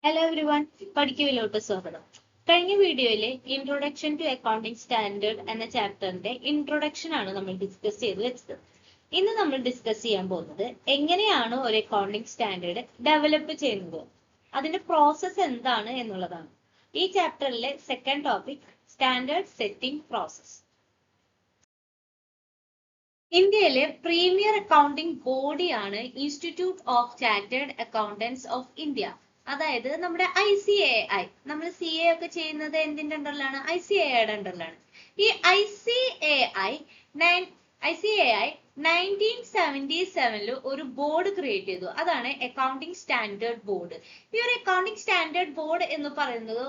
Hello everyone, പഠിക്കുവിലോട്ട് സ്വാഗതം. കഴിഞ്ഞ വീഡിയോയിലെ ഇൻട്രൊഡക്ഷൻ ടു അക്കൗണ്ടിംഗ് സ്റ്റാൻഡേർഡ് എന്ന ചാപ്റ്ററിന്റെ ഇൻട്രൊഡക്ഷൻ ആണ് നമ്മൾ ഡിസ്കസ് ചെയ്ത് വെച്ചത്. ഇന്ന് നമ്മൾ ഡിസ്കസ് ചെയ്യാൻ പോകുന്നത് എങ്ങനെയാണ് ഒരു അക്കൗണ്ടിംഗ് സ്റ്റാൻഡേർഡ് ഡെവലപ്പ് ചെയ്യുന്നത്, അതിന്റെ പ്രോസസ്സ് എന്താണ് എന്നുള്ളതാണ്. ഈ ചാപ്റ്ററിലെ second topic standard setting process. ഇന്ത്യയിലെ പ്രീമിയർ അക്കൗണ്ടിംഗ് ബോഡിയാണ് institute of chartered accountants of India. അതായത് നമ്മുടെ ICAI. നമ്മൾ CA ഒക്കെ ചെയ്യുന്നത് എന്തിന്റെ അണ്ടറിലാണ്? ICAIയുടെ അണ്ടറിലാണ്. ഈ ICAI 1977 ഒരു ബോർഡ് ക്രിയേറ്റ് ചെയ്തു. അതാണ് അക്കൗണ്ടിംഗ് സ്റ്റാൻഡേർഡ് ബോർഡ്. ഈ ഒരു അക്കൗണ്ടിംഗ് സ്റ്റാൻഡേർഡ് ബോർഡ് എന്ന് പറയുന്നത്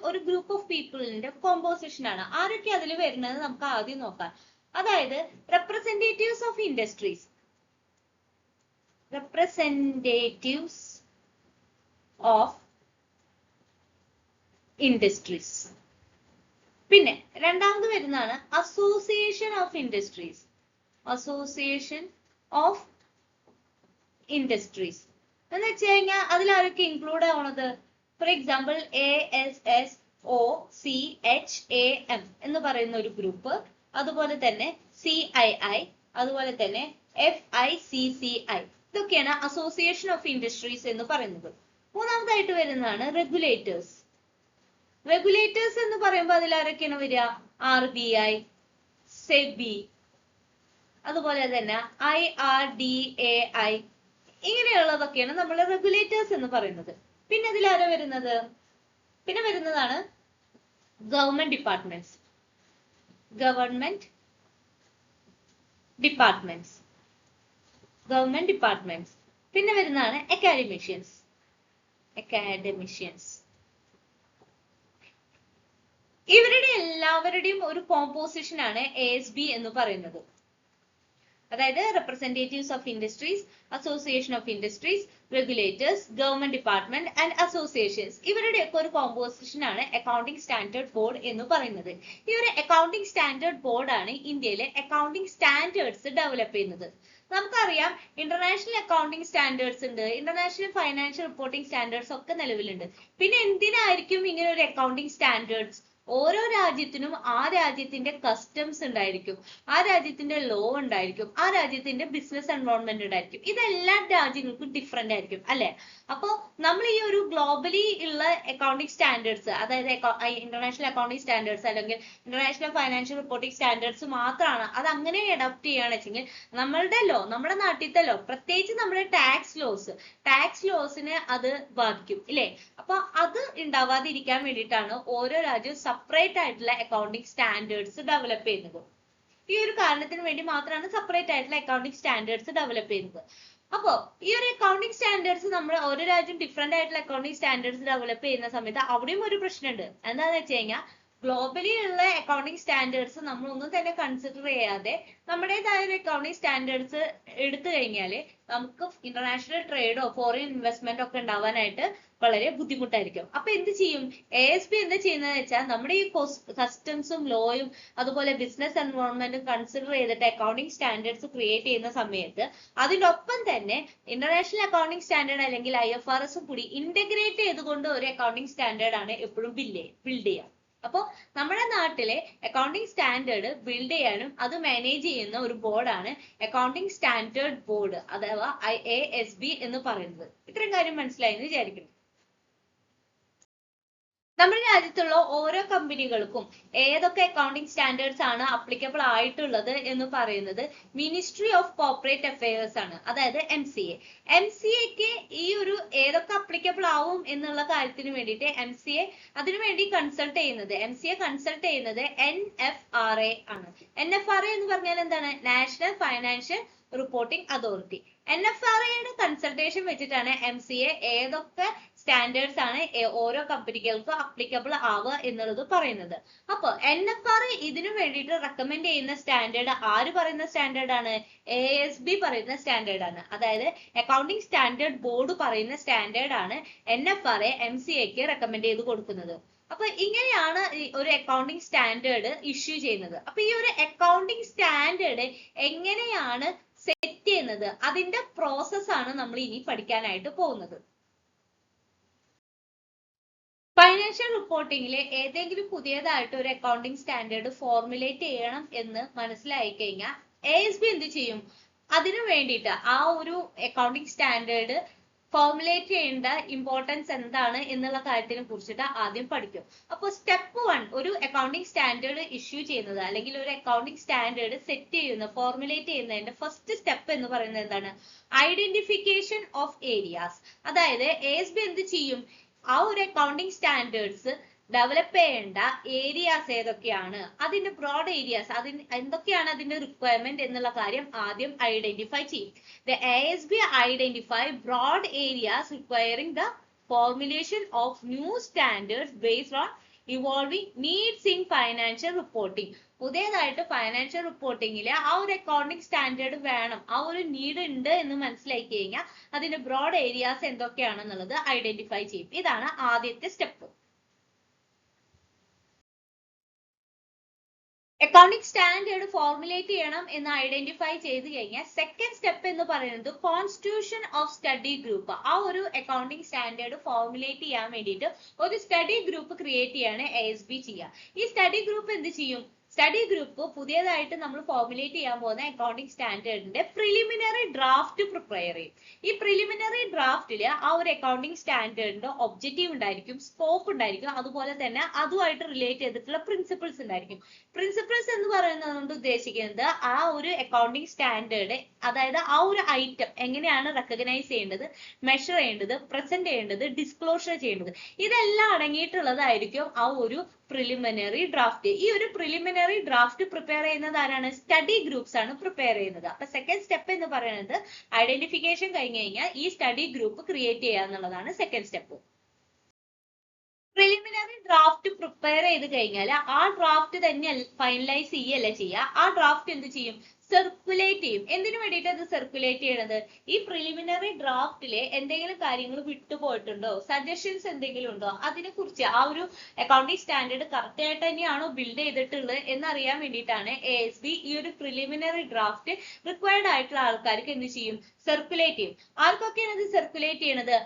ഒരു ഗ്രൂപ്പ് ഓഫ് പീപ്പിളിന്റെ കോമ്പോസിഷൻ ആണ്. ആരൊക്കെ അതിൽ വരുന്നത് നമുക്ക് ആദ്യം നോക്കാം. അതായത് റെപ്രസെന്റേറ്റീവ്സ് ഓഫ് ഇൻഡസ്ട്രീസ്, പിന്നെ രണ്ടാമത് വരുന്നതാണ് അസോസിയേഷൻ ഓഫ് ഇൻഡസ്ട്രീസ് എന്ന് വെച്ച് കഴിഞ്ഞാൽ അതിൽ ആരൊക്കെ ഇൻക്ലൂഡ് ആവണത്? ഫോർ എക്സാമ്പിൾ ASSOCHAM എന്ന് പറയുന്ന ഒരു ഗ്രൂപ്പ്, അതുപോലെ തന്നെ CII, അതുപോലെ തന്നെ FICCI. ഇതൊക്കെയാണ് അസോസിയേഷൻ ഓഫ് ഇൻഡസ്ട്രീസ് എന്ന് പറയുന്നത്. മൂന്നാമതായിട്ട് വരുന്നതാണ് റെഗുലേറ്റേഴ്സ്. എന്ന് പറയുമ്പോൾ അതിൽ ആരൊക്കെയാണ് വരിക? RBI, SEBI, അതുപോലെ തന്നെ IRDAI. ഇങ്ങനെയുള്ളതൊക്കെയാണ് നമ്മൾ റെഗുലേറ്റേഴ്സ് എന്ന് പറയുന്നത്. പിന്നെ അതിൽ ആരാ വരുന്നത്? പിന്നെ വരുന്നതാണ് ഗവൺമെന്റ് ഡിപ്പാർട്ട്മെന്റ്സ്. പിന്നെ വരുന്നതാണ് അക്കാഡമിഷ്യൻസ്. ഇവരുടെ എല്ലാവരുടെയും ഒരു കോമ്പോസിഷൻ ആണ് ASB എന്ന് പറയുന്നത്. അതായത് representatives of industries, association of industries, regulators, government department and associations. ഇവരുടെയൊക്കെ ഒരു കോമ്പോസിഷൻ ആണ് അക്കൗണ്ടിംഗ് സ്റ്റാൻഡേർഡ് ബോർഡ് എന്ന് പറയുന്നത്. ഈ ഒരു അക്കൗണ്ടിംഗ് സ്റ്റാൻഡേർഡ് ബോർഡാണ് ഇന്ത്യയിലെ അക്കൗണ്ടിംഗ് സ്റ്റാൻഡേർഡ്സ് ഡെവലപ്പ് ചെയ്യുന്നത്. നമുക്കറിയാം ഇന്റർനാഷണൽ അക്കൗണ്ടിംഗ് സ്റ്റാൻഡേർഡ്സ് ഉണ്ട്, ഇന്റർനാഷണൽ ഫൈനാൻഷ്യൽ റിപ്പോർട്ടിംഗ് സ്റ്റാൻഡേർഡ്സ് ഒക്കെ നിലവിലുണ്ട്. പിന്നെ എന്തിനായിരിക്കും ഇങ്ങനെ ഒരു അക്കൗണ്ടിംഗ് സ്റ്റാൻഡേർഡ്സ്? ഓരോ രാജ്യത്തിനും ആ രാജ്യത്തിന്റെ കസ്റ്റംസ് ഉണ്ടായിരിക്കും, ആ രാജ്യത്തിന്റെ ലോ ഉണ്ടായിരിക്കും, ആ രാജ്യത്തിന്റെ ബിസിനസ് എൻവയോൺമെന്റ് ഉണ്ടായിരിക്കും. ഇതെല്ലാ രാജ്യങ്ങൾക്കും ഡിഫറെന്റ് ആയിരിക്കും അല്ലെ? അപ്പൊ നമ്മൾ ഈ ഒരു ഗ്ലോബലി ഉള്ള അക്കൗണ്ടിംഗ് സ്റ്റാൻഡേർഡ്സ്, അതായത് ഇന്റർനാഷണൽ അക്കൗണ്ടിംഗ് സ്റ്റാൻഡേർഡ്സ് അല്ലെങ്കിൽ ഇന്റർനാഷണൽ ഫൈനാൻഷ്യൽ റിപ്പോർട്ടിംഗ് സ്റ്റാൻഡേർഡ്സ് മാത്രമാണ് അത് അങ്ങനെ അഡോപ്റ്റ് ചെയ്യുകയാണെന്ന് വെച്ചെങ്കിൽ നമ്മുടെ നാട്ടിലത്തെ ലോ, പ്രത്യേകിച്ച് നമ്മുടെ ടാക്സ് ലോസിനെ അത് ബാധിക്കും ഇല്ലേ? അപ്പൊ അത് ഉണ്ടാവാതിരിക്കാൻ വേണ്ടിയിട്ടാണ് ഓരോ രാജ്യവും സെപ്പറേറ്റ് ആയിട്ടുള്ള അക്കൗണ്ടിംഗ് സ്റ്റാൻഡേർഡ്സ് ഡെവലപ്പ് ചെയ്യുന്നത്. ഈ ഒരു കാരണത്തിന് വേണ്ടി മാത്രമാണ് സെപ്പറേറ്റ് ആയിട്ടുള്ള അക്കൗണ്ടിംഗ് സ്റ്റാൻഡേർഡ്സ് ഡെവലപ്പ് ചെയ്യുന്നത്. അപ്പോ ഈ ഒരു അക്കൗണ്ടിംഗ് സ്റ്റാൻഡേർഡ്സ് നമ്മൾ ഓരോ രാജ്യം ഡിഫറെന്റ് ആയിട്ടുള്ള അക്കൗണ്ടിംഗ് സ്റ്റാൻഡേർഡ്സ് ഡെവലപ്പ് ചെയ്യുന്ന സമയത്ത് അവിടെയും ഒരു പ്രശ്നമുണ്ട്. എന്താണെന്ന് വെച്ച് കഴിഞ്ഞാൽ ഗ്ലോബലി ഉള്ള അക്കൗണ്ടിംഗ് സ്റ്റാൻഡേർഡ്സ് നമ്മൾ ഒന്നും തന്നെ കൺസിഡർ ചെയ്യാതെ നമ്മുടേതായ ഒരു അക്കൗണ്ടിംഗ് സ്റ്റാൻഡേർഡ്സ് എടുത്തു കഴിഞ്ഞാൽ നമുക്ക് ഇന്റർനാഷണൽ ട്രേഡോ ഫോറിൻ ഇൻവെസ്റ്റ്മെന്റ് ഒക്കെ ഉണ്ടാവാനായിട്ട് വളരെ ബുദ്ധിമുട്ടായിരിക്കും. അപ്പൊ എന്ത് ചെയ്യും? ASB എന്താ ചെയ്യുന്നത് വെച്ചാൽ നമ്മുടെ ഈ കസ്റ്റംസും ലോയും അതുപോലെ ബിസിനസ് എൻവയോൺമെന്റും കൺസിഡർ ചെയ്തിട്ട് അക്കൗണ്ടിംഗ് സ്റ്റാൻഡേർഡ്സ് ക്രിയേറ്റ് ചെയ്യുന്ന സമയത്ത് അതിനൊപ്പം തന്നെ ഇന്റർനാഷണൽ അക്കൗണ്ടിംഗ് സ്റ്റാൻഡേർഡ് അല്ലെങ്കിൽ IFRS കൂടി ഇന്റഗ്രേറ്റ് ചെയ്തുകൊണ്ട് ഒരു അക്കൗണ്ടിംഗ് സ്റ്റാൻഡേർഡ് ആണ് എപ്പോഴും ബിൽഡ് ചെയ്യുക. അപ്പൊ നമ്മുടെ നാട്ടിലെ അക്കൗണ്ടിംഗ് സ്റ്റാൻഡേർഡ് ബിൽഡ് ചെയ്യാനും അത് മാനേജ് ചെയ്യുന്ന ഒരു ബോർഡാണ് അക്കൗണ്ടിംഗ് സ്റ്റാൻഡേർഡ് ബോർഡ് അഥവാ ASB എന്ന് പറയുന്നത്. ഇത്രയും കാര്യം മനസ്സിലായി എന്ന് വിചാരിക്കുന്നു. നമ്മുടെ രാജ്യത്തുള്ള ഓരോ കമ്പനികൾക്കും ഏതൊക്കെ അക്കൗണ്ടിംഗ് സ്റ്റാൻഡേർഡ്സ് ആണ് അപ്ലിക്കബിൾ ആയിട്ടുള്ളത് എന്ന് പറയുന്നത് മിനിസ്ട്രി ഓഫ് കോർപ്പറേറ്റ് അഫയേഴ്സ് ആണ്, അതായത് MCAക്ക് ഈ ഒരു ഏതൊക്കെ അപ്ലിക്കബിൾ ആവും എന്നുള്ള കാര്യത്തിന് വേണ്ടിയിട്ട് MCA അതിനുവേണ്ടി MCA കൺസൾട്ട് ചെയ്യുന്നത് NFRA ആണ്. NFRA എന്ന് പറഞ്ഞാൽ എന്താണ്? National financial reporting authority. NFRAയുടെ കൺസൾട്ടേഷൻ വെച്ചിട്ടാണ് MCA ഏതൊക്കെ സ്റ്റാൻഡേർഡ്സ് ആണ് ഓരോ കമ്പനികൾക്കും അപ്ലിക്കബിൾ ആവുക എന്നുള്ളത് പറയുന്നത്. അപ്പൊ NFRA ഇതിനു വേണ്ടിയിട്ട് റെക്കമെൻഡ് ചെയ്യുന്ന സ്റ്റാൻഡേർഡ് ആര് പറയുന്ന സ്റ്റാൻഡേർഡ് ആണ്? ASB പറയുന്ന സ്റ്റാൻഡേർഡ് ആണ്. അതായത് അക്കൗണ്ടിംഗ് സ്റ്റാൻഡേർഡ് ബോർഡ് പറയുന്ന സ്റ്റാൻഡേർഡ് ആണ് NFRA MCAക്ക് റെക്കമെൻഡ് ചെയ്ത് കൊടുക്കുന്നത്. അപ്പൊ ഇങ്ങനെയാണ് ഒരു അക്കൗണ്ടിംഗ് സ്റ്റാൻഡേർഡ് ഇഷ്യൂ ചെയ്യുന്നത്. അപ്പൊ ഈ ഒരു അക്കൗണ്ടിംഗ് സ്റ്റാൻഡേർഡ് എങ്ങനെയാണ് സെറ്റ് ചെയ്യുന്നത്, അതിന്റെ പ്രോസസ് ആണ് നമ്മൾ ഇനി പഠിക്കാനായിട്ട് പോകുന്നത്. ഫൈനാൻഷ്യൽ റിപ്പോർട്ടിംഗിൽ ഏതെങ്കിലും പുതിയതായിട്ട് ഒരു അക്കൗണ്ടിങ് സ്റ്റാൻഡേർഡ് ഫോർമുലേറ്റ് ചെയ്യണം എന്ന് മനസ്സിലായി കഴിഞ്ഞാൽ ASB എന്ത് ചെയ്യും? അതിനു വേണ്ടിയിട്ട് ആ ഒരു അക്കൗണ്ടിങ് സ്റ്റാൻഡേർഡ് ഫോർമുലേറ്റ് ചെയ്യേണ്ട ഇമ്പോർട്ടൻസ് എന്താണ് എന്നുള്ള കാര്യത്തിനെ കുറിച്ചിട്ട് ആദ്യം പഠിക്കും. അപ്പോൾ സ്റ്റെപ്പ് 1 ഒരു അക്കൗണ്ടിങ് സ്റ്റാൻഡേർഡ് ഇഷ്യൂ ചെയ്യുന്നത് അല്ലെങ്കിൽ ഒരു അക്കൗണ്ടിങ് സ്റ്റാൻഡേർഡ് സെറ്റ് ചെയ്യുന്ന ഫോർമുലേറ്റ് ചെയ്യുന്നതിന്റെ ഫസ്റ്റ് സ്റ്റെപ്പ് എന്ന് പറയുന്നത് എന്താണ്? Identification of areas. അതായത് ASB എന്ത് ചെയ്യും? ആ ഒരു അക്കൗണ്ടിങ് സ്റ്റാൻഡേർഡ്സ് ഡെവലപ്പ് ചെയ്യേണ്ട ഏരിയാസ് ഏതൊക്കെയാണ്, അതിന്റെ ബ്രോഡ് ഏരിയാസ്, അതിന് എന്തൊക്കെയാണ് അതിന്റെ റിക്വയർമെന്റ് എന്നുള്ള കാര്യം ആദ്യം ഐഡന്റിഫൈ ചെയ്യും. The ASB identify broad areas requiring the formulation of new standards based on evolving needs in financial reporting. പുതിയതായിട്ട് ഫൈനാൻഷ്യൽ റിപ്പോർട്ടിംഗിൽ ആ ഒരു അക്കൗണ്ടിങ് സ്റ്റാൻഡേർഡ് വേണം, ആ ഒരു നീഡ് ഉണ്ട് എന്ന് മനസ്സിലാക്കി കഴിഞ്ഞാൽ അതിന്റെ ബ്രോഡ് ഏരിയാസ് എന്തൊക്കെയാണെന്നുള്ളത് ഐഡന്റിഫൈ ചെയ്യും. ഇതാണ് ആദ്യത്തെ സ്റ്റെപ്പ്. അക്കൗണ്ടിങ് സ്റ്റാൻഡേർഡ് ഫോർമുലേറ്റ് ചെയ്യണം എന്ന് ഐഡന്റിഫൈ ചെയ്ത് കഴിഞ്ഞാൽ സെക്കൻഡ് സ്റ്റെപ്പ് എന്ന് പറയുന്നത് കോൺസ്റ്റിറ്റ്യൂഷൻ ഓഫ് സ്റ്റഡി ഗ്രൂപ്പ്. ആ ഒരു അക്കൗണ്ടിങ് സ്റ്റാൻഡേർഡ് ഫോർമുലേറ്റ് ചെയ്യാൻ വേണ്ടിയിട്ട് ഒരു സ്റ്റഡി ഗ്രൂപ്പ് ക്രിയേറ്റ് ചെയ്യാണ് ASB ചെയ്യുക. ഈ സ്റ്റഡി ഗ്രൂപ്പ് എന്ത് ചെയ്യും? സ്റ്റഡി ഗ്രൂപ്പ് പുതിയതായിട്ട് നമ്മൾ ഫോർമുലേറ്റ് ചെയ്യാൻ പോകുന്ന അക്കൗണ്ടിങ് സ്റ്റാൻഡേർഡിന്റെ പ്രിലിമിനറി ഡ്രാഫ്റ്റ് പ്രിപ്പയർ ചെയ്യും. ഈ പ്രിലിമിനറി ഡ്രാഫ്റ്റിൽ ആ ഒരു അക്കൗണ്ടിങ് സ്റ്റാൻഡേർഡിന്റെ ഒബ്ജക്റ്റീവ് ഉണ്ടായിരിക്കും, സ്കോപ്പ് ഉണ്ടായിരിക്കും, അതുപോലെ തന്നെ അതുമായിട്ട് റിലേറ്റ് ചെയ്തിട്ടുള്ള പ്രിൻസിപ്പിൾസ് ഉണ്ടായിരിക്കും. പ്രിൻസിപ്പിൾസ് എന്ന് പറയുന്നത് കൊണ്ട് ഉദ്ദേശിക്കുന്നത് ആ ഒരു അക്കൗണ്ടിങ് സ്റ്റാൻഡേർഡ്, അതായത് ആ ഒരു ഐറ്റം എങ്ങനെയാണ് റെക്കഗ്നൈസ് ചെയ്യേണ്ടത്, മെഷർ ചെയ്യേണ്ടത്, പ്രസന്റ് ചെയ്യേണ്ടത്, ഡിസ്ക്ലോഷർ ചെയ്യേണ്ടത്, ഇതെല്ലാം അടങ്ങിയിട്ടുള്ളതായിരിക്കും ആ ഒരു പ്രിലിമിനറി ഡ്രാഫ്റ്റ്. ഈ ഒരു പ്രിലിമിനറി ഡ്രാഫ്റ്റ് പ്രിപ്പയർ ചെയ്യുന്നത് ആരാണ്? സ്റ്റഡി ഗ്രൂപ്പ്സ് ആണ് പ്രിപ്പയർ ചെയ്യുന്നത്. അപ്പൊ സെക്കൻഡ് സ്റ്റെപ്പ് എന്ന് പറയുന്നത് ഐഡന്റിഫിക്കേഷൻ കഴിഞ്ഞ് കഴിഞ്ഞാൽ ഈ സ്റ്റഡി ഗ്രൂപ്പ് ക്രിയേറ്റ് ചെയ്യുക എന്നുള്ളതാണ് second step. Preliminary draft prepare ചെയ്ത് കഴിഞ്ഞാൽ ആ ഡ്രാഫ്റ്റ് തന്നെ ഫൈനലൈസ് ചെയ്യല്ല ചെയ്യുക. ആ ഡ്രാഫ്റ്റ് എന്ത് ചെയ്യും? സർക്കുലേറ്റ് ചെയ്യും. എന്തിനു വേണ്ടിയിട്ട് അത് സർക്കുലേറ്റ് ചെയ്യണത്? ഈ പ്രിലിമിനറി ഡ്രാഫ്റ്റിലെ എന്തെങ്കിലും കാര്യങ്ങൾ വിട്ടുപോയിട്ടുണ്ടോ, സജഷൻസ് എന്തെങ്കിലും ഉണ്ടോ, അതിനെ കുറിച്ച് ആ ഒരു അക്കൗണ്ടിങ് സ്റ്റാൻഡേർഡ് കറക്റ്റ് ആയിട്ട് തന്നെയാണോ ബിൽഡ് ചെയ്തിട്ടുള്ളത് എന്നറിയാൻ വേണ്ടിയിട്ടാണ് ASB ഈ ഒരു പ്രിലിമിനറി ഡ്രാഫ്റ്റ് റിക്വയർഡ് ആയിട്ടുള്ള ആൾക്കാർക്ക് എന്ത് ചെയ്യും? സർക്കുലേറ്റ് ചെയ്യും. ആർക്കൊക്കെയാണ് ഇത് സർക്കുലേറ്റ് ചെയ്യണത്?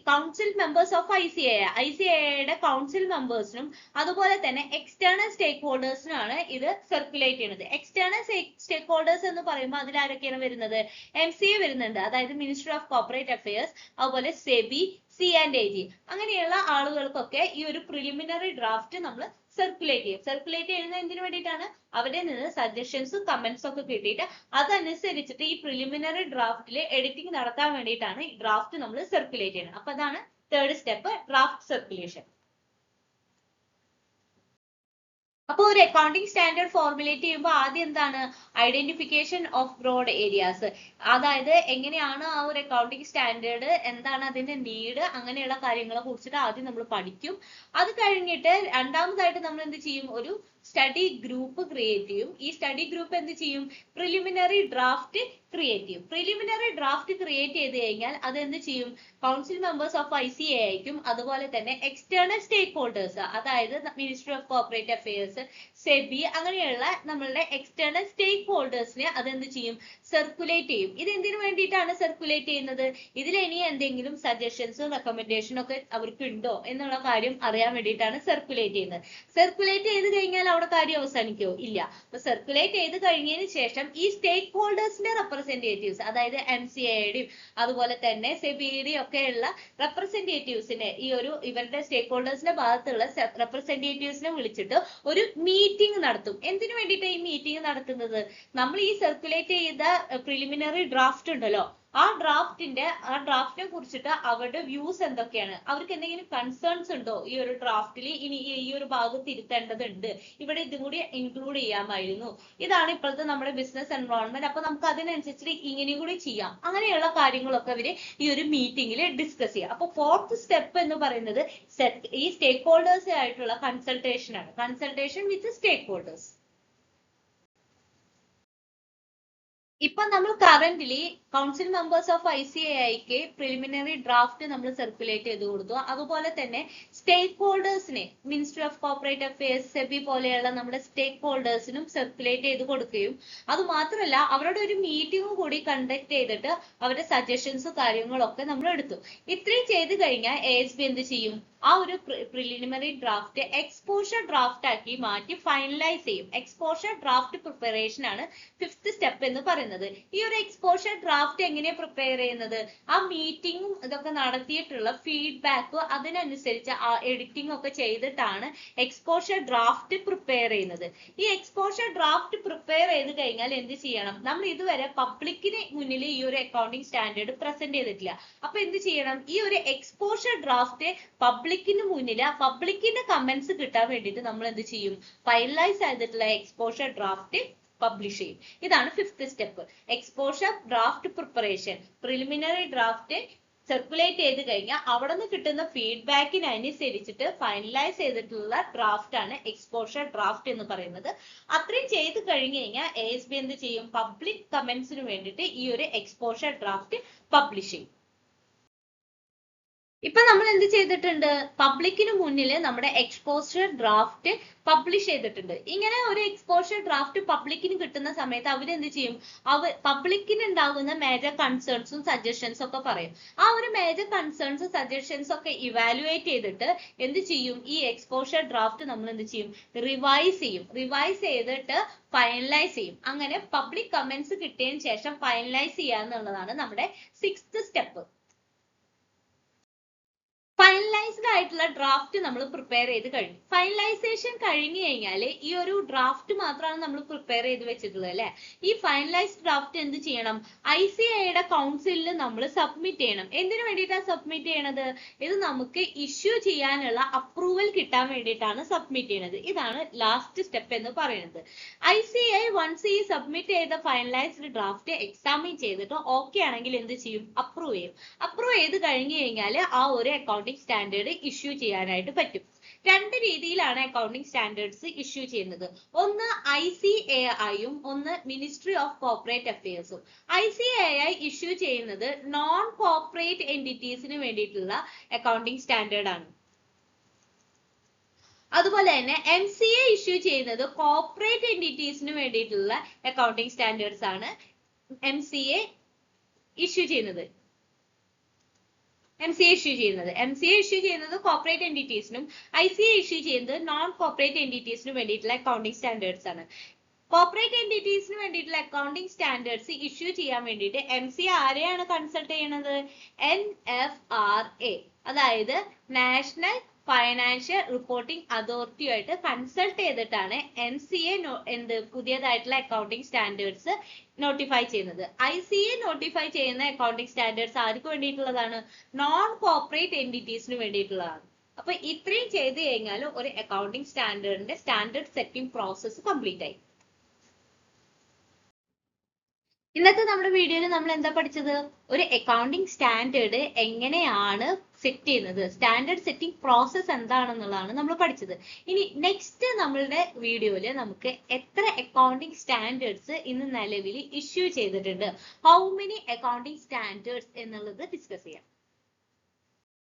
കൗൺസിൽ മെമ്പേഴ്സ് ഓഫ് ICAIയുടെ കൗൺസിൽ മെമ്പേഴ്സിനും അതുപോലെ തന്നെ എക്സ്റ്റേണൽ സ്റ്റേക്ക് ഹോൾഡേഴ്സിനാണ് ഇത് സർക്കുലേറ്റ് ചെയ്യുന്നത്. എക്സ്റ്റേണൽ സ്റ്റേക്ക് ഹോൾഡേഴ്സ് എന്ന് പറയുമ്പോൾ അതിൽ ആരൊക്കെയാണ് വരുന്നത്? MCA വരുന്നുണ്ട്, അതായത് മിനിസ്ട്രി ഓഫ് കോർപ്പറേറ്റ് അഫയേഴ്സ്, അതുപോലെ SEBI, C&AG, അങ്ങനെയുള്ള ആളുകൾക്കൊക്കെ ഈ ഒരു പ്രിലിമിനറി ഡ്രാഫ്റ്റ് നമ്മൾ സർക്കുലേറ്റ് ചെയ്യും. സർക്കുലേറ്റ് ചെയ്യുന്നത് എന്തിനു വേണ്ടിയിട്ടാണ്? അവിടെ നിന്ന് സജഷൻസും കമന്റ്സും ഒക്കെ കിട്ടിയിട്ട് അതനുസരിച്ചിട്ട് ഈ പ്രിലിമിനറി ഡ്രാഫ്റ്റിൽ എഡിറ്റിംഗ് നടത്താൻ വേണ്ടിയിട്ടാണ് ഈ ഡ്രാഫ്റ്റ് നമ്മൾ സർക്കുലേറ്റ് ചെയ്യുന്നത്. അപ്പൊ അതാണ് തേർഡ് സ്റ്റെപ്പ്, ഡ്രാഫ്റ്റ് സർക്കുലേഷൻ. അപ്പൊ ഒരു അക്കൗണ്ടിങ് സ്റ്റാൻഡേർഡ് ഫോർമുലേറ്റ് ചെയ്യുമ്പോൾ ആദ്യം എന്താണ്? Identification of broad areas. അതായത് എങ്ങനെയാണ് ആ ഒരു അക്കൗണ്ടിങ് സ്റ്റാൻഡേർഡ്, എന്താണ് അതിന്റെ നീഡ്, അങ്ങനെയുള്ള കാര്യങ്ങളെ കുറിച്ചിട്ട് ആദ്യം നമ്മൾ പഠിക്കും. അത് കഴിഞ്ഞിട്ട് രണ്ടാമതായിട്ട് നമ്മൾ എന്ത് ചെയ്യും? ഒരു സ്റ്റഡി ഗ്രൂപ്പ് ക്രിയേറ്റ് ചെയ്യും. ഈ സ്റ്റഡി ഗ്രൂപ്പ് എന്ത് ചെയ്യും? പ്രിലിമിനറി ഡ്രാഫ്റ്റ് ക്രിയേറ്റ് ചെയ്യും. പ്രിലിമിനറി ഡ്രാഫ്റ്റ് ക്രിയേറ്റ് ചെയ്ത് കഴിഞ്ഞാൽ അത് എന്ത് ചെയ്യും? കൗൺസിൽ മെമ്പേഴ്സ് ഓഫ് ICAIക്കും അതുപോലെ തന്നെ എക്സ്റ്റേണൽ സ്റ്റേക്ക് ഹോൾഡേഴ്സ്, അതായത് ministry of corporate affairs, SEBI, അങ്ങനെയുള്ള നമ്മളുടെ എക്സ്റ്റേണൽ സ്റ്റേക്ക് ഹോൾഡേഴ്സിനെ അതെന്ത് ചെയ്യും? സർക്കുലേറ്റ് ചെയ്യും. ഇത് എന്തിനു വേണ്ടിയിട്ടാണ് സർക്കുലേറ്റ് ചെയ്യുന്നത്? ഇതിൽ ഇനി എന്തെങ്കിലും സജഷൻസും റെക്കമെൻഡേഷനും ഒക്കെ അവർക്ക് ഉണ്ടോ എന്നുള്ള കാര്യം അറിയാൻ വേണ്ടിയിട്ടാണ് സർക്കുലേറ്റ് ചെയ്യുന്നത്. സർക്കുലേറ്റ് ചെയ്ത് കഴിഞ്ഞാൽ അവിടെ കാര്യം അവസാനിക്കോ? ഇല്ല. അപ്പൊ സർക്കുലേറ്റ് ചെയ്ത് കഴിഞ്ഞതിന് ശേഷം ഈ സ്റ്റേക്ക് ഹോൾഡേഴ്സിന്റെ റെപ്രസെന്റേറ്റീവ്സ്, അതായത് MCAയുടെയും അതുപോലെ തന്നെ SEBIയുടെയും ഒക്കെയുള്ള റെപ്രസെന്റേറ്റീവ്സിനെ, ഈ ഒരു ഇവരുടെ സ്റ്റേക്ക് ഹോൾഡേഴ്സിന്റെ ഭാഗത്തുള്ള റെപ്രസെന്റേറ്റീവ്സിനെ വിളിച്ചിട്ട് ഒരു മീറ്റിംഗ് നടത്തും. എന്തിനു വേണ്ടിയിട്ട് ഈ മീറ്റിംഗ് നടത്തുന്നത്? നമ്മൾ ഈ സർക്കുലേറ്റ് ചെയ്ത പ്രിലിമിനറി ഡ്രാഫ്റ്റ് ഉണ്ടല്ലോ, ആ ഡ്രാഫ്റ്റിനെ കുറിച്ചിട്ട് അവരുടെ വ്യൂസ് എന്തൊക്കെയാണ്, അവർക്ക് എന്തെങ്കിലും കൺസേൺസ് ഉണ്ടോ, ഈ ഒരു ഡ്രാഫ്റ്റിൽ ഇനി ഈ ഒരു ഭാഗത്ത് തിരുത്തേണ്ടതുണ്ട്, ഇവിടെ ഇതും കൂടി ഇൻക്ലൂഡ് ചെയ്യാമായിരുന്നു, ഇതാണ് ഇപ്പോഴത്തെ നമ്മുടെ ബിസിനസ് എൻവയോൺമെന്റ്, അപ്പൊ നമുക്ക് അതിനനുസരിച്ച് ഇങ്ങനെയും കൂടി ചെയ്യാം, അങ്ങനെയുള്ള കാര്യങ്ങളൊക്കെ അവര് ഈ ഒരു മീറ്റിംഗിൽ ഡിസ്കസ് ചെയ്യാം. അപ്പൊ ഫോർത്ത് സ്റ്റെപ്പ് എന്ന് പറയുന്നത് ഈ സ്റ്റേക്ക് ഹോൾഡേഴ്സ് ആയിട്ടുള്ള കൺസൾട്ടേഷൻ ആണ്. Consultation with stakeholders. ഇപ്പൊ നമ്മൾ കറന്റ്ലി കൗൺസിൽ മെമ്പേഴ്സ് ഓഫ് ICAIക്ക് പ്രിലിമിനറി ഡ്രാഫ്റ്റ് നമ്മൾ സർക്കുലേറ്റ് ചെയ്ത് കൊടുത്തു. അതുപോലെ തന്നെ സ്റ്റേക്ക് ഹോൾഡേഴ്സിനെ, ministry of corporate affairs, SEBI പോലെയുള്ള നമ്മുടെ സ്റ്റേക്ക് ഹോൾഡേഴ്സിനും സർക്കുലേറ്റ് ചെയ്ത് കൊടുക്കുകയും അത് മാത്രമല്ല അവരുടെ ഒരു മീറ്റിംഗ് കൂടി കണ്ടക്ട് ചെയ്തിട്ട് അവരുടെ സജഷൻസും കാര്യങ്ങളൊക്കെ നമ്മൾ എടുത്തു. ഇത്രയും ചെയ്ത് കഴിഞ്ഞാൽ ASB എന്ത് ചെയ്യും? ആ ഒരു പ്രിലിമിനറി ഡ്രാഫ്റ്റ് എക്സ്പോഷർ ഡ്രാഫ്റ്റ് ആക്കി മാറ്റി ഫൈനലൈസ് ചെയ്യും. എക്സ്പോഷർ ഡ്രാഫ്റ്റ് പ്രിപ്പറേഷൻ ആണ് 5th സ്റ്റെപ്പ് എന്ന് പറയുന്നത്. ഈ ഒരു എക്സ്പോഷർ ഡ്രാഫ്റ്റ് എങ്ങനെ പ്രിപ്പയർ ചെയ്യുന്നത്? ആ മീറ്റിംഗും ഇതൊക്കെ നടത്തിയിട്ടുള്ള ഫീഡ്ബാക്കും അതിനനുസരിച്ച് ആ എഡിറ്റിംഗ് ഒക്കെ ചെയ്തിട്ടാണ് എക്സ്പോഷർ ഡ്രാഫ്റ്റ് പ്രിപ്പയർ ചെയ്യുന്നത്. ഈ എക്സ്പോഷർ ഡ്രാഫ്റ്റ് പ്രിപ്പയർ ചെയ്ത് കഴിഞ്ഞാൽ എന്ത് ചെയ്യണം? നമ്മൾ ഇതുവരെ പബ്ലിക്കിന് മുന്നിൽ ഈ ഒരു അക്കൗണ്ടിങ് സ്റ്റാൻഡേർഡ് പ്രസന്റ് ചെയ്തിട്ടില്ല. അപ്പൊ എന്ത് ചെയ്യണം? ഈ ഒരു എക്സ്പോഷർ ഡ്രാഫ്റ്റ് പബ്ലിക്കിന് മുന്നിൽ പബ്ലിക്കിന്റെ കമന്റ്സ് കിട്ടാൻ വേണ്ടിയിട്ട് നമ്മൾ എന്ത് ചെയ്യും? ഫൈനലൈസ് ചെയ്തിട്ടുള്ള എക്സ്പോഷർ ഡ്രാഫ്റ്റ് പബ്ലിഷ് ചെയ്യും. ഇതാണ് 5th step. Exposure draft preparation. Preliminary draft circulate ചെയ്ത് കഴിഞ്ഞാൽ അവിടെ നിന്ന് കിട്ടുന്ന ഫീഡ്ബാക്കിനനുസരിച്ചിട്ട് ഫൈനലൈസ് ചെയ്തിട്ടുള്ള ഡ്രാഫ്റ്റ് ആണ് എക്സ്പോഷർ ഡ്രാഫ്റ്റ് എന്ന് പറയുന്നത്. അത്രയും ചെയ്ത് കഴിഞ്ഞു കഴിഞ്ഞാൽ ASB എന്ത് ചെയ്യും? പബ്ലിക് കമന്റ്സിന് വേണ്ടിയിട്ട് ഈ ഒരു എക്സ്പോഷർ ഡ്രാഫ്റ്റ് പബ്ലിഷ് ചെയ്യും. ഇപ്പൊ നമ്മൾ എന്ത് ചെയ്തിട്ടുണ്ട്? പബ്ലിക്കിന് മുന്നിൽ നമ്മുടെ എക്സ്പോഷർ ഡ്രാഫ്റ്റ് പബ്ലിഷ് ചെയ്തിട്ടുണ്ട്. ഇങ്ങനെ ഒരു എക്സ്പോഷർ ഡ്രാഫ്റ്റ് പബ്ലിക്കിന് കിട്ടുന്ന സമയത്ത് അവരെന്ത് ചെയ്യും? പബ്ലിക്കിന് ഉണ്ടാകുന്ന മേജർ കൺസേൺസും സജഷൻസും ഒക്കെ പറയും. ആ ഒരു മേജർ കൺസേൺസും സജഷൻസും ഒക്കെ ഇവാലുവേറ്റ് ചെയ്തിട്ട് എന്ത് ചെയ്യും? ഈ എക്സ്പോഷർ ഡ്രാഫ്റ്റ് നമ്മൾ എന്ത് ചെയ്യും? റിവൈസ് ചെയ്യും. റിവൈസ് ചെയ്തിട്ട് ഫൈനലൈസ് ചെയ്യും. അങ്ങനെ പബ്ലിക് കമന്റ്സ് കിട്ടിയതിന് ശേഷം ഫൈനലൈസ് ചെയ്യുക എന്നുള്ളതാണ് നമ്മുടെ 6th സ്റ്റെപ്പ്. ഫൈനലൈസ്ഡ് ആയിട്ടുള്ള ഡ്രാഫ്റ്റ് നമ്മൾ പ്രിപ്പയർ ചെയ്ത് കഴിഞ്ഞു. ഫൈനലൈസേഷൻ കഴിഞ്ഞു കഴിഞ്ഞാൽ ഈ ഒരു ഡ്രാഫ്റ്റ് മാത്രമാണ് നമ്മൾ പ്രിപ്പയർ ചെയ്ത് വെച്ചിട്ടുള്ളത് അല്ലെ. ഈ ഫൈനലൈസ്ഡ് ഡ്രാഫ്റ്റ് എന്ത് ചെയ്യണം? ICAIയുടെ കൗൺസിലിൽ നമ്മൾ സബ്മിറ്റ് ചെയ്യണം. എന്തിനു വേണ്ടിയിട്ടാണ് സബ്മിറ്റ് ചെയ്യണത്? ഇത് നമുക്ക് ഇഷ്യൂ ചെയ്യാനുള്ള അപ്രൂവൽ കിട്ടാൻ വേണ്ടിയിട്ടാണ് സബ്മിറ്റ് ചെയ്യുന്നത്. ഇതാണ് ലാസ്റ്റ് സ്റ്റെപ്പ് എന്ന് പറയുന്നത്. ICAI വൺസ് ഈ സബ്മിറ്റ് ചെയ്ത ഫൈനലൈസ്ഡ് ഡ്രാഫ്റ്റ് എക്സാമിൻ ചെയ്തിട്ട് ഓക്കെ ആണെങ്കിൽ എന്ത് ചെയ്യും? അപ്രൂവ് ചെയ്യും. അപ്രൂവ് ചെയ്ത് കഴിഞ്ഞു കഴിഞ്ഞാൽ ആ ഒരു അക്കൗണ്ടിങ് സ്റ്റാൻഡേർഡ് ഇഷ്യൂ ചെയ്യാനായിട്ട് പറ്റും. 2 രീതിയിലാണ് അക്കൗണ്ടിങ് സ്റ്റാൻഡേർഡ്സ് ഇഷ്യൂ ചെയ്യുന്നത്. ഒന്ന് ICAIയും ഒന്ന് മിനിസ്ട്രി ഓഫ് കോർപ്പറേറ്റ് അഫയേഴ്സും. ICAI ഇഷ്യൂ ചെയ്യുന്നത് നോൺ കോർപ്പറേറ്റ് എൻറ്റിറ്റീസിന് വേണ്ടിയിട്ടുള്ള അക്കൗണ്ടിങ് സ്റ്റാൻഡേർഡ് ആണ്. അതുപോലെ തന്നെ MCA ഇഷ്യൂ ചെയ്യുന്നത് കോർപ്പറേറ്റ് എൻറ്റിറ്റീസിന് വേണ്ടിയിട്ടുള്ള അക്കൗണ്ടിങ് സ്റ്റാൻഡേർഡ്സ് ആണ്. MCA ഇഷ്യൂ ചെയ്യുന്നത് കോർപ്പറേറ്റ് എൻറ്റിറ്റീസിനും ICAI ഇഷ്യൂ ചെയ്യുന്നത് നോൺ കോർപ്പറേറ്റ് എൻറ്റിറ്റീസിനും വേണ്ടിയിട്ടുള്ള അക്കൗണ്ടിങ് സ്റ്റാൻഡേർഡ്സ് ആണ്. കോർപ്പറേറ്റ് എൻറ്റിറ്റീസിന് വേണ്ടിയിട്ടുള്ള അക്കൗണ്ടിങ് സ്റ്റാൻഡേർഡ്സ് ഇഷ്യൂ ചെയ്യാൻ വേണ്ടിയിട്ട് MCA ആരെയാണ് കൺസൾട്ട് ചെയ്യുന്നത്? NFRA, അതായത് നാഷണൽ ഫൈനാൻഷ്യൽ റിപ്പോർട്ടിംഗ് അതോറിറ്റിയുമായിട്ട് കൺസൾട്ട് ചെയ്തിട്ടാണ് MCA പുതിയതായിട്ടുള്ള അക്കൗണ്ടിങ് സ്റ്റാൻഡേർഡ്സ് നോട്ടിഫൈ ചെയ്യുന്നത്. ICAI നോട്ടിഫൈ ചെയ്യുന്ന അക്കൗണ്ടിങ് സ്റ്റാൻഡേർഡ്സ് ആർക്ക് വേണ്ടിയിട്ടുള്ളതാണ്? നോൺ കോർപ്പറേറ്റ് എൻറ്റിറ്റീസിന് വേണ്ടിയിട്ടുള്ളതാണ്. അപ്പൊ ഇത്രയും ചെയ്ത് കഴിഞ്ഞാൽ ഒരു അക്കൗണ്ടിങ് സ്റ്റാൻഡേർഡിന്റെ സ്റ്റാൻഡേർഡ് സെറ്റിംഗ് പ്രോസസ്സ് കംപ്ലീറ്റ് ആയി. ഇന്നത്തെ നമ്മുടെ വീഡിയോയിൽ നമ്മൾ എന്താ പഠിച്ചത്? ഒരു അക്കൗണ്ടിങ് സ്റ്റാൻഡേർഡ് എങ്ങനെയാണ് സെറ്റ് ചെയ്യുന്നത്, സ്റ്റാൻഡേർഡ് സെറ്റിംഗ് പ്രോസസ് എന്താണെന്നുള്ളതാണ് നമ്മൾ പഠിച്ചത്. ഇനി നെക്സ്റ്റ് നമ്മളുടെ വീഡിയോയില് നമുക്ക് എത്ര അക്കൗണ്ടിങ് സ്റ്റാൻഡേർഡ്സ് ഇന്ന് നിലവിൽ ഇഷ്യൂ ചെയ്തിട്ടുണ്ട്, ഹൗ മെനി അക്കൗണ്ടിങ് സ്റ്റാൻഡേർഡ്സ് എന്നുള്ളത് ഡിസ്കസ് ചെയ്യാം.